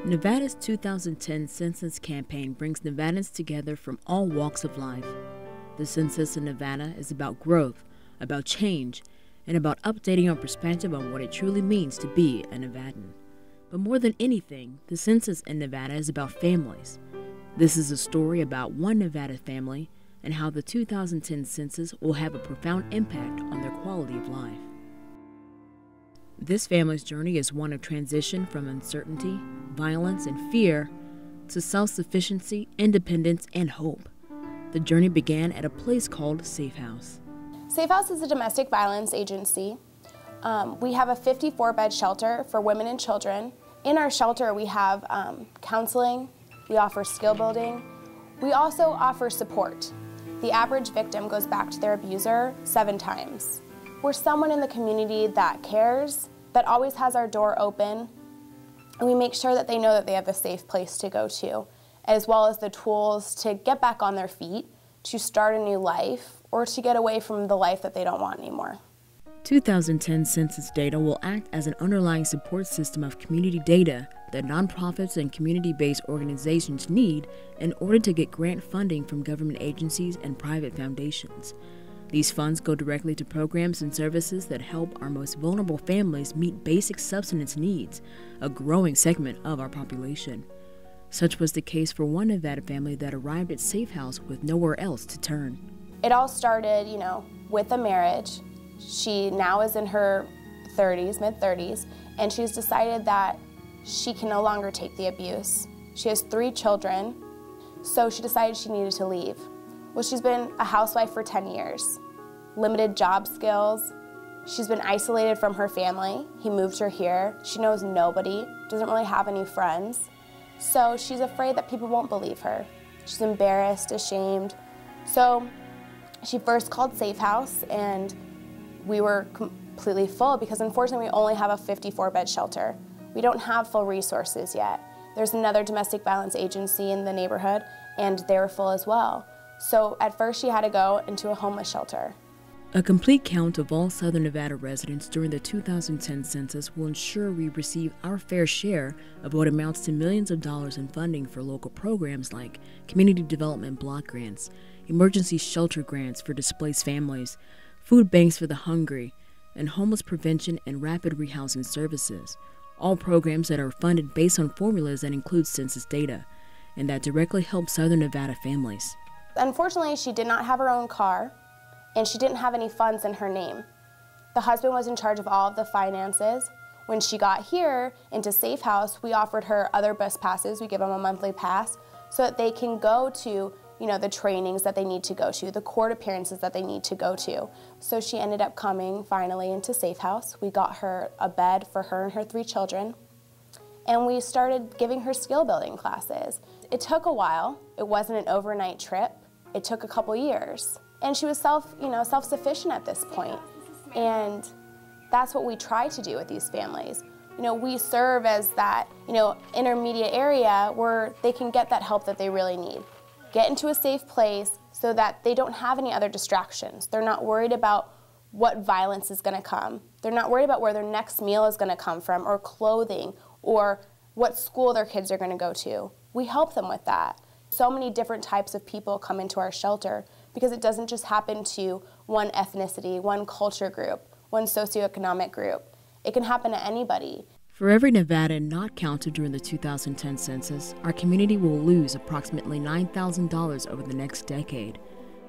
Nevada's 2010 Census campaign brings Nevadans together from all walks of life. The census in Nevada is about growth, about change, and about updating our perspective on what it truly means to be a Nevadan. But more than anything, the census in Nevada is about families. This is a story about one Nevada family and how the 2010 census will have a profound impact on their quality of life. This family's journey is one of transition from uncertainty, violence, and fear to self-sufficiency, independence, and hope. The journey began at a place called Safe House. Safe House is a domestic violence agency. We have a 54-bed shelter for women and children. In our shelter, we have counseling, we offer skill building, we also offer support. The average victim goes back to their abuser 7 times. We're someone in the community that cares, that always has our door open, and we make sure that they know that they have a safe place to go to, as well as the tools to get back on their feet, to start a new life, or to get away from the life that they don't want anymore. 2010 census data will act as an underlying support system of community data that nonprofits and community-based organizations need in order to get grant funding from government agencies and private foundations. These funds go directly to programs and services that help our most vulnerable families meet basic subsistence needs, a growing segment of our population. Such was the case for one Nevada family that arrived at Safe House with nowhere else to turn. It all started, with a marriage. She now is in her 30s, mid-30s, and she's decided that she can no longer take the abuse. She has 3 children, so she decided she needed to leave. Well, she's been a housewife for 10 years, limited job skills. She's been isolated from her family. He moved her here. She knows nobody, doesn't really have any friends. So she's afraid that people won't believe her. She's embarrassed, ashamed. So she first called Safe House, and we were completely full because unfortunately we only have a 54-bed shelter. We don't have full resources yet. There's another domestic violence agency in the neighborhood, and they were full as well. So at first she had to go into a homeless shelter. A complete count of all Southern Nevada residents during the 2010 census will ensure we receive our fair share of what amounts to millions of dollars in funding for local programs like community development block grants, emergency shelter grants for displaced families, food banks for the hungry, and homeless prevention and rapid rehousing services, all programs that are funded based on formulas that include census data and that directly help Southern Nevada families. Unfortunately, she did not have her own car, and she didn't have any funds in her name. The husband was in charge of all of the finances. When she got here into Safe House, we offered her other bus passes. We give them a monthly pass so that they can go to the trainings that they need to go to, the court appearances that they need to go to. So she ended up coming finally into Safe House. We got her a bed for her and her 3 children, and we started giving her skill building classes. It took a while. It wasn't an overnight trip. It took a couple years. And she was self-sufficient at this point. And that's what we try to do with these families. We serve as that, intermediate area where they can get that help that they really need. Get into a safe place so that they don't have any other distractions. They're not worried about what violence is going to come. They're not worried about where their next meal is going to come from, or clothing, or what school their kids are going to go to. We help them with that. So many different types of people come into our shelter because it doesn't just happen to one ethnicity, one culture group, one socioeconomic group. It can happen to anybody. For every Nevadan not counted during the 2010 census, our community will lose approximately $9,000 over the next decade.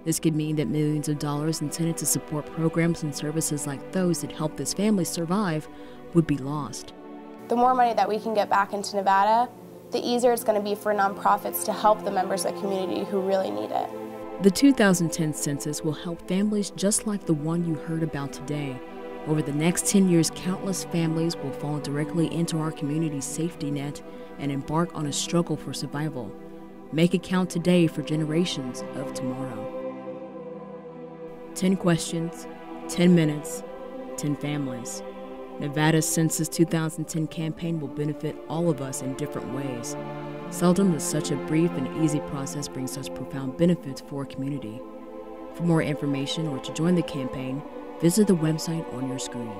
This could mean that millions of dollars intended to support programs and services like those that help this family survive would be lost. The more money that we can get back into Nevada, the easier it's going to be for nonprofits to help the members of the community who really need it. The 2010 census will help families just like the one you heard about today. Over the next 10 years, countless families will fall directly into our community's safety net and embark on a struggle for survival. Make it count today for generations of tomorrow. 10 questions, 10 minutes, 10 families. Nevada's Census 2010 campaign will benefit all of us in different ways. Seldom does such a brief and easy process bring such profound benefits for a community. For more information or to join the campaign, visit the website on your screen.